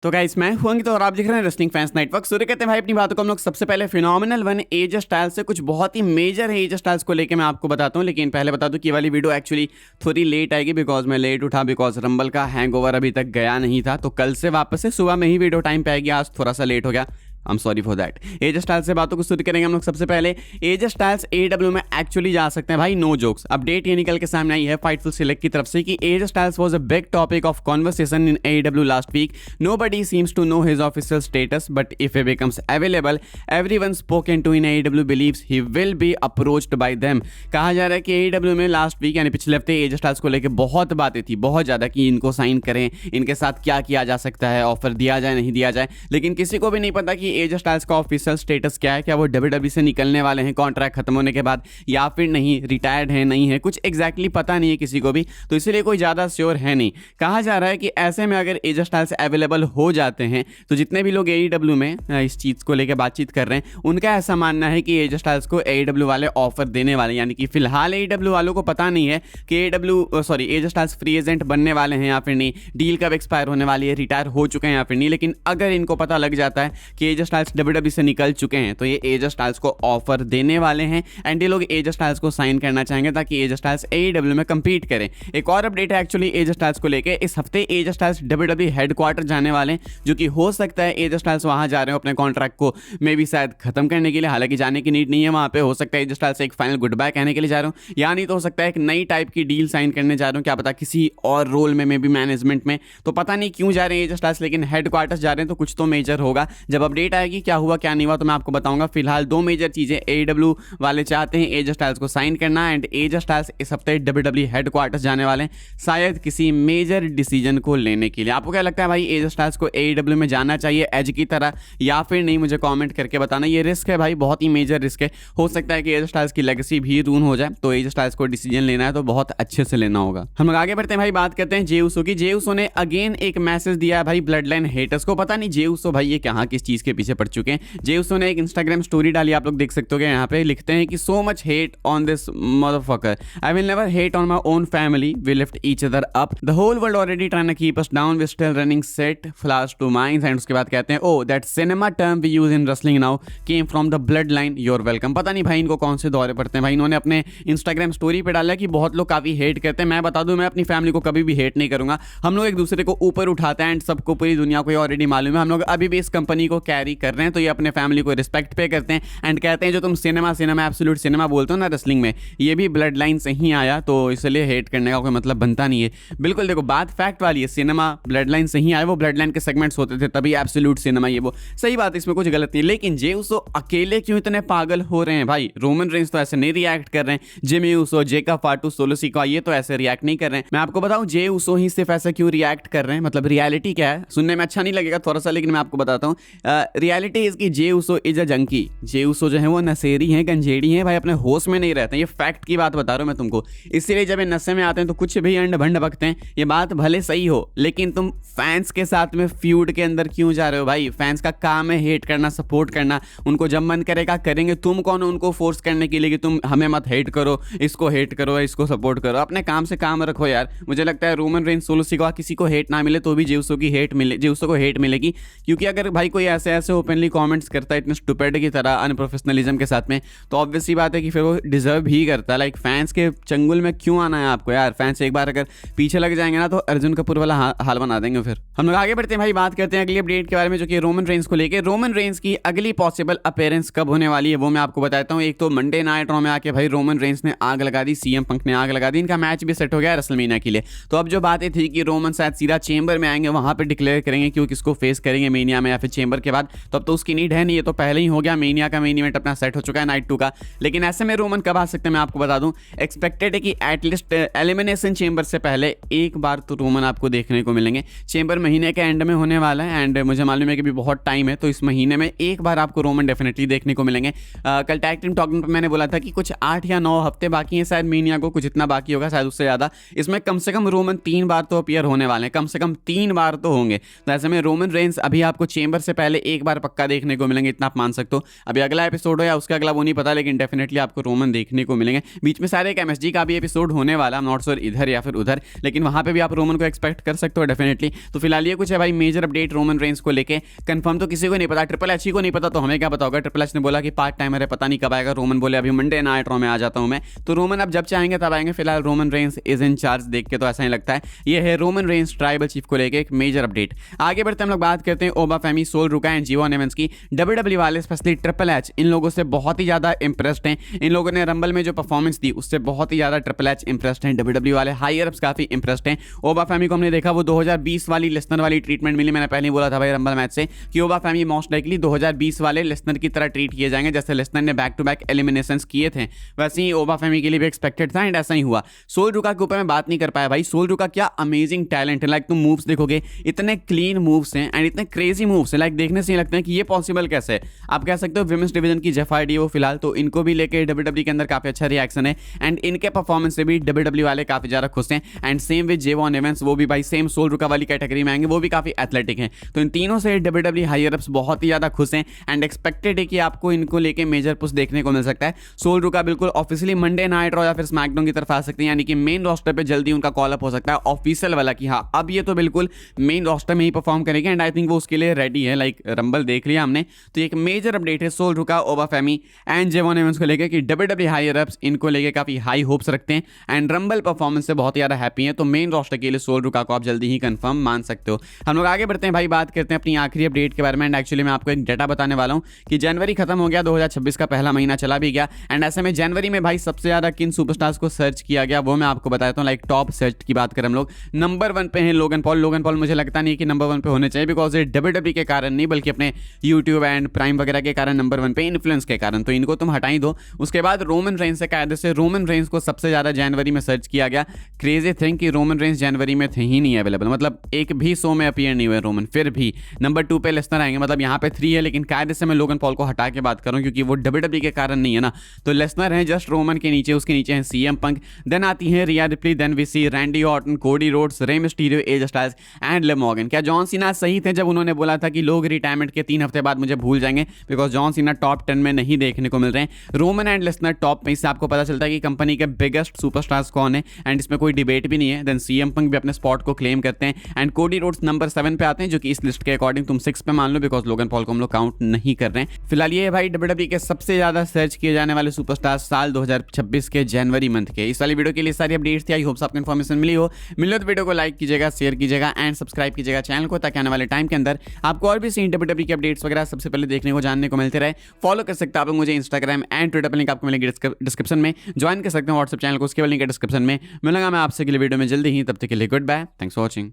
तो गाइस मैं हूं तो और आप देख रहे हैं रेसलिंग फैंस नेटवर्क। शुरू करते हैं भाई अपनी बातों को हम लोग सबसे पहले फिनोमिनल वन एज स्टाइल से कुछ बहुत ही मेजर एज स्टाइल्स को लेके मैं आपको बताता हूं। लेकिन पहले बता दूं कि ये वाली वीडियो एक्चुअली थोड़ी लेट आएगी बिकॉज मैं लेट उठा बिकॉज रंबल का हैंगओवर अभी तक गया नहीं था। तो कल से वापस से सुबह में ही वीडियो टाइम पे आएगी। आज थोड़ा सा लेट हो गया, I am sorry for that. AJ Styles से बातों को शुरू करेंगे हम लोग सबसे पहले। एज स्टाइल्स एडब्ल्यू में एक्चुअली जा सकते हैं भाई, नो जोक्स। अपडेट ये निकल के सामने आई है फाइटफुल सिलेक्ट की तरफ से कि AJ Styles was a big topic of conversation in AEW last week. Nobody seems to know his official status but if he becomes available everyone spoken to in AEW believes he will be approached by them. कहा जा रहा है कि एडब्ल्यू में last week यानी पिछले हफ्ते as styles को लेकर बहुत बातें थी, बहुत ज़्यादा, कि इनको साइन करें, इनके साथ क्या किया जा सकता है, ऑफर दिया जाए नहीं दिया जाए। लेकिन किसी को भी नहीं पता कि एज स्टाइल्स का ऑफिशियल स्टेटस क्या है, क्या वो डब्ल्यूडब्ल्यूई से निकलने वाले हैं कॉन्ट्रैक्ट खत्म होने के बाद, या फिर नहीं, रिटायर्ड है नहीं है, कुछ एग्जैक्टली पता नहीं है किसी को भी। तो इसीलिए कोई ज़्यादा श्योर है नहीं। कहा जा रहा है कि ऐसे में अगर एज स्टाइल्स अवेलेबल हो जाते हैं तो जितने भी लोग एईडब्ल्यू में इस चीज़ को लेकर बातचीत कर रहे हैं उनका ऐसा मानना है कि एज स्टाइल्स को एईडब्ल्यू वाले ऑफर देने वाले, यानी कि फिलहाल एईडब्ल्यू वालों को पता नहीं है कि एज स्टाइल्स फ्री एजेंट बनने वाले हैं या फिर नहीं, डील कब एक्सपायर होने वाली है, रिटायर हो चुके हैं या फिर नहीं। लेकिन अगर इनको पता लग जाता है कि एज स्टाइल्स डब्ल्यूडब्ल्यूई से निकल चुके हैं तो ये एज स्टाइल्स को ऑफर देने वाले हैं एंड ये लोग एज स्टाइल्स को साइन करना चाहेंगे ताकि एज स्टाइल्स एईडब्ल्यू में कंपीट करें। एक और अपडेट है एक्चुअली एज स्टाइल्स को लेके, इस हफ्ते एज स्टाइल्स डब्ल्यूडब्ल्यूई हेडक्वार्टर जाने वाले हैं, जो कि हो सकता है एज स्टाइल्स वहां जा रहे हो अपने कॉन्ट्रैक्ट को मे भी शायद खत्म करने के लिए। हालांकि जाने की नीड नहीं है वहां पे, हो सकता है एज स्टाइल्स एक फाइनल गुड बाय कहने के लिए जा रहा हूं, या नहीं तो हो सकता है एक नई टाइप की डील साइन करने जा रहा हूं, क्या पता किसी और रोल में, मे बी मैनेजमेंट में। तो पता नहीं क्यों जा रहे हैं एज स्टाइल्स, लेकिन हेडक्वार्टर्स जा रहे हैं तो कुछ तो मेजर होगा। जब अपडेट आएगी क्या हुआ क्या नहीं हुआ तो मैं आपको बताऊंगा। फिलहाल दो मेजर चीजें एईडब्ल्यू वाले चाहते हैं एज स्टाइल्स को साइन करना एंड एज स्टाइल्स इस हफ्ते डब्ल्यूडब्ल्यूई हेडक्वार्टर्स जाने वाले हैं शायद किसी मेजर डिसीजन को लेने के लिए। आपको क्या लगता है भाई, एज स्टाइल्स को एईडब्ल्यू में जाना चाहिए एज की तरह या फिर नहीं? मुझे कमेंट करके बताना। ये रिस्क है भाई, बहुत ही मेजर रिस्क है। हो सकता है कि एज स्टाइल्स की लेगेसी भी रून हो जाए, तो एज स्टाइल्स को डिसीजन लेना है तो बहुत अच्छे से लेना होगा। हम लोग आगे बढ़ते हैं भाई, बात करते हैं जे उसो की। जे उसो ने अगेन एक मैसेज दिया है भाई ब्लड लाइन हेटर्स को। पता नहीं जे उसो भाई ये कहाँ किस चीज के पीछे पड़ चुके हैं। जे उसो ने एक इंस्टाग्राम स्टोरी डाली, आप लोग देख सकते हो। यहाँ पे लिखते हैं कि so much hate on this motherfucker, I will never hate on my own family, we lift each other up, the whole world already trying to keep us down, we still running set flash to minds. And उसके बाद कहते हैं oh that cinema term we use in wrestling now came from the blood line, you're welcome. पता नहीं भाई इनको कौन से दौरे पड़ते हैं भाई। इन्होंने अपने इंस्टाग्राम स्टोरी पे डाला कि बहुत लोग काफी हेट करते हैं। मैं बता दूं, मैं अपनी फैमिली को कभी भी हेट नहीं करूंगा। हम लोग एक दूसरे को ऊपर उठाते हैं एंड सबको, पूरी दुनिया को ऑलरेडी मालूम है हम लोग अभी भी इस कंपनी को कैरी कर रहे हैं, तो ये अपने फैमिली को रिस्पेक्ट पे करते हैं एंड कहते हैं जो तुम सिनेमा एब्सोल्यूट सिनेमा बोलते हो ना रेसलिंग में, ये भी ब्लड लाइन से ही आया, तो इसलिए हेट करने का कोई मतलब बनता नहीं है। बिल्कुल देखो, बात फैक्ट वाली है, सिनेमा ब्लड लाइन से ही आया, वो ब्लड लाइन के सेगमेंट्स होते थे तभी एब्सोल्यूट सिनेमा, ये वो सही बात है, इसमें कुछ गलत नहीं। लेकिन जे उसो अकेले क्यों इतने पागल हो रहे हैं भाई? रोमन रेंस तो ऐसे नहीं रिएक्ट कर रहे हैं, जिमी उसो, जेका फाटू, सोलो सिकोआ ये तो ऐसे रिएक्ट नहीं कर रहे हैं। मैं आपको बताऊं जे उसो ही सिर्फ ऐसा क्यों रिएक्ट कर रहे हैं, मतलब रियलिटी क्या है। सुनने में अच्छा नहीं लगेगा थोड़ा सा, लेकिन मैं आपको बताता हूँ रियलिटी इसकी जे उसो इज अ जंकी। जे उसो जो है वो नशेरी हैं, गंजेड़ी हैं भाई, अपने होश में नहीं रहते हैं। ये फैक्ट की बात बता रहा हूं मैं तुमको। इसीलिए जब ये नशे में आते हैं तो कुछ भी अंड भंड बकते हैं। ये बात भले सही हो, लेकिन तुम फैंस के साथ में फ्यूड के अंदर क्यों जा रहे हो भाई? फैंस का काम है हेट करना, सपोर्ट करना, उनको जब मन करेगा करेंगे। तुम कौन हो उनको फोर्स करने के लिए कि तुम हमें मत हेट करो, इसको हेट करो, इसको सपोर्ट करो? अपने काम से काम रखो यार। मुझे लगता है रोमन रेंस, सोलो सिकोआ किसी को हेट ना मिले तो भी जे उसो की हेट मिले, जे उसो को हेट मिलेगी। क्योंकि अगर भाई कोई ऐसे ऐसे ओपनली कमेंट्स करता है इतने स्टूपिड की तरह, अनप्रोफेशनलिज्म के साथ में, तो ऑब्वियसली बात है कि फिर वो डिजर्व ही करता है। लाइक फैंस के चंगुल में क्यों आना है आपको यार? फैंस एक बार अगर पीछे लग जाएंगे ना तो अर्जुन कपूर वाला हाल बना देंगे। फिर हम लोग आगे बढ़ते हैं भाई, बात करते हैं अगली अपडेट के बारे में, जो कि रोमन रेंस को लेकर। रोमन रेंस की अगली पॉसिबल अपीयरेंस कब होने वाली है वो मैं आपको बताता हूँ। एक तो मंडे नाइट रॉ में आके भाई रोमन रेंस ने आग लगा दी, सीएम पंक ने आग लगा दी, इनका मैच भी सेट हो गया रेसलमेनिया के लिए। तो अब जो बातें थी कि रोमन शायद सीधा चेंबर में आएंगे, वहां पर डिक्लेयर करेंगे क्यों किसको फेस करेंगे मेनिया में या फिर चेंबर के बाद, तो अब तो उसकी नीड है नहीं, ये तो पहले ही हो गया। मेनिया का मेन इवेंट अपना सेट हो चुका है नाइट 2 का। लेकिन ऐसे में रोमन कब आ सकते हैं मैं आपको बता दूं। एक्सपेक्टेड है कि एटलीस्ट एलिमिनेशन चेंबर से पहले एक बार तो रोमन आपको देखने को मिलेंगे। चेंबर महीने के एंड में होने वाला है एंड मुझे मालूम है कि भी बहुत टाइम है, तो इस महीने में एक बार आपको रोमन डेफिनेटली देखने को मिलेंगे। कल टैग टीम टॉक में मैंने बोला था कि कुछ 8 या 9 हफ्ते बाकी हैं शायद मेनिया को, कुछ इतना बाकी होगा शायद उससे ज़्यादा। इसमें कम से कम रोमन 3 बार तो अपीयर होने वाले हैं, कम से कम 3 बार तो होंगे। तो ऐसे में रोमन रेंस अभी आपको चेंबर से पहले एक बार पक्का देखने को मिलेंगे, इतना आप मान सकते हो। अभी अगला एपिसोड हो या उसका अगला वो नहीं पता, लेकिन डेफिनेटली आपको रोमन देखने को मिलेंगे। बीच में सारे एक एमएसजी का भी एपिसोड होने वाला, नॉट श्योर इधर या फिर उधर, लेकिन वहां पे भी आप रोमन को एक्सपेक्ट कर सकते हो डेफिनेटली। तो फिलहाल ये कुछ है भाई मेजर अपडेट रोमन रेंस को लेके। कंफर्म तो किसी को नहीं पता, ट्रिपल एच को नहीं पता, तो हमें क्या पता होगा। ट्रिपल एच ने बोला कि पार्ट टाइमर है, पता नहीं कब आएगा। रोमन बोले अभी मंडे नाइट रॉ में आ जाता हूं मैं, तो रोमन अब जब चाहेंगे तब आएंगे। फिलहाल Roman Reigns is in charge देख के तो ऐसा ही लगता है। ये है रोमन रेंस ट्राइबल चीफ को लेके एक मेजर अपडेट। आगे बढ़ते हम लोग बात करते हैं ओबा फेमी, सोल रुका एंड जीवन एवंस की। डब्ल्यूडब्ल्यू वाले स्पेशली ट्रिपल एच इन लोगों से बहुत ही ज्यादा इंप्रेस्ड हैं। इन लोगों ने रंबल में जो परफॉर्मेंस दी उससे बहुत ही ज्यादा ट्रिपल एच इंप्रेस्ड हैं। डब्ल्यूडब्ल्यू वाले हायर अप्स काफी इंप्रेस्ड हैं। ओबा फेमी को हमने देखा वो 2020 वाली लेसनर वाली ट्रीटमेंट मिली। मैंने पहले ही बोला था भाई रंबल मैच से कि ओबा फेमी मोस्ट लाइकली 2020 वाले लेसनर की तरह ट्रीट किए जाएंगे, जैसे लेसनर ने बैक टू बैक एलिमिनेशंस किए थे वैसे ही ओबा फेमी के लिए भी एक्सपेक्टेड था, एंड ऐसा ही हुआ। सोल रुका के ऊपर मैं बात नहीं कर पाया भाई। सोल रुका क्या अमेजिंग टैलेंट है। लाइक तुम मूव्स देखोगे, इतने क्लीन मूव्स हैं एंड इतने क्रेजी मूव्स हैं, लाइक देखने से ही लगता है कि ये पॉसिबल कैसे है। आप कह सकते हो विमेंस डिवीजन की जेफ हार्डी है वो फिलहाल, तो इनको भी लेके डब्ल्यूडब्ल्यू के अंदर काफी अच्छा रिएक्शन है एंड इनके परफॉर्मेंस से भी डब्ल्यूडब्ल्यू वाले काफी ज्यादा खुश हैं। एंड सेम विद जेवॉन एवंस, वो भी भाई सेम सोल रुका वाली कैटेगरी में आएंगे, वो भी काफी एथलेटिक हैं। तो इन तीनों से डब्ल्यूडब्ल्यू हायर अप्स बहुत ही ज्यादा खुश हैं एंड एक्सपेक्टेड है कि आपको इनको लेके मेजर पुश देखने को मिल सकता है। सोल रुका बिल्कुल ऑफिशियली मंडे नाइट रॉ या फिर स्मैकडाउन की तरफ आ सकते हैं, यानी कि मेन रोस्टर पे जल्दी उनका कॉल अप हो सकता है ऑफिशियल वाला कि हाँ अब ये तो बिल्कुल मेन रोस्टर में ही परफॉर्म करेंगे एंड आई थिंक वो उसके लिए रेडी है। लाइक रंबल देख लिया हमने, तो एक मेजर अपडेट है सोल रुका, ओबा फेमी एंड जेवॉन एवंस को लेकर कि डब्ल्यूडब्ल्यू हायर अप्स इनको लेके काफी हाई होप्स रखते हैं एंड रंबल परफॉर्मेंस से बहुत ज्यादा हैप्पी है। तो मेन रोस्टर के लिए सोल रुका को आप जल्दी ही कंफर्म मान सकते हो। हम लोग आगे बढ़ते हैं भाई, बात करते हैं अपनी आखिरी अपडेट के बारे में। एंड एक्चुअली मैं आपको एक डाटा बताने वाला हूं कि जनवरी खत्म हो गया, 2026 का पहला महीना चला भी गया एंड ऐसे में जनवरी में भाई सबसे ज्यादा किन सुपरस्टार्स को सर्च किया गया वो मैं आपको बताता हूं। लाइक टॉप सर्च की बात करें हम लोग, नंबर 1 पे है लोगन पॉल। लोगन पॉल मुझे लगता नहीं कि नंबर 1 पे होने चाहिए, बिकॉज ये डब्ल्यूडब्ल्यू के कारण नहीं बल्कि अपने यूट्यूब एंड प्राइम वगैरह के कारण नंबर 1 पे, इन्फ्लुएंस के कारण, तो इनको तुम हटा ही दो। उसके बाद रोमन रेंस से कायदे से रोमन रेंस को सबसे ज्यादा जनवरी में सर्च किया गया। क्रेजी थिंग कि रोमन रेंस जनवरी में थे ही नहीं अवेलेबल, मतलब एक भी शो में अपीयर नहीं हुए रोमन। फिर भी नंबर 2 पे लेसनर आएंगे, मतलब यहाँ पे 3 है, लेकिन कायदे से मैं लोगन पॉल को हटा के बात करूँ क्योंकि वो डब्ल्यूडब्ल्यू के कारण नहीं है ना। तो लेसनर है जस्ट रोमन के नीचे, उसके नीचे है सीएम पंक, देन आती है Rhea Ripley, then we see Randy Orton, Cody Rhodes, Rey Mysterio, AJ Styles and Liv Morgan. क्या जॉन सीना सही थे जब उन्होंने बोला था कि लोग रिटायरमेंट के 3 हफ्ते बाद मुझे भूल जाएंगे, बिकॉज जॉन सीना टॉप 10 में नहीं देखने को मिल रहे हैं। रोमन एंड लेसनर टॉप में, इससे आपको पता चलता है कि कंपनी के बिगेस्ट सुपरस्टार्स कौन है एंड इसमें कोई डिबेट भी नहीं है। देन सीएम पंक भी अपने स्पॉट को क्लेम करते हैं एंड कोडी रोड्स नंबर 7 पे आते हैं, जो कि इस लिस्ट के अकॉर्डिंग तुम 6 पे मान लो, बिकॉज लोगन पॉल को हम लोग काउंट नहीं कर रहे हैं। फिलहाल ये भाई डब्ल्यूडब्ल्यू के सबसे ज्यादा सर्च किए जाने वाले सुपरस्टार साल 2026 के जनवरी मंथ के। इस वाली वीडियो के लिए सारी अपडेट्स थी, आई होप आपको इन्फॉर्मेशन मिली हो। मिले तो वीडियो को लाइक कीजिएगा, शेयर कीजिएगा एंड सब्सक्राइब कीजिएगा चैनल को, ताकि आने वाले टाइम के अंदर आपको और भी सीन डब्ल्यूडब्ल्यू की अपडेट्स वगैरह सबसे पहले देखने को जानने को मिलते रहे। फॉलो कर सकते हैं आप लोग मुझे इंस्टाग्राम एंड ट्विटर पर, लिंक आपको मिलेगी डिस्क्रिप्शन में। ज्वाइन कर सकते हैं व्हाट्सएप चैनल को, उसके लिंक है डिस्क्रिप्शन में। मिलूंगा मैं आपसे अगली वीडियो में जल्दी ही, तब तक के लिए goodbye, thanks for watching.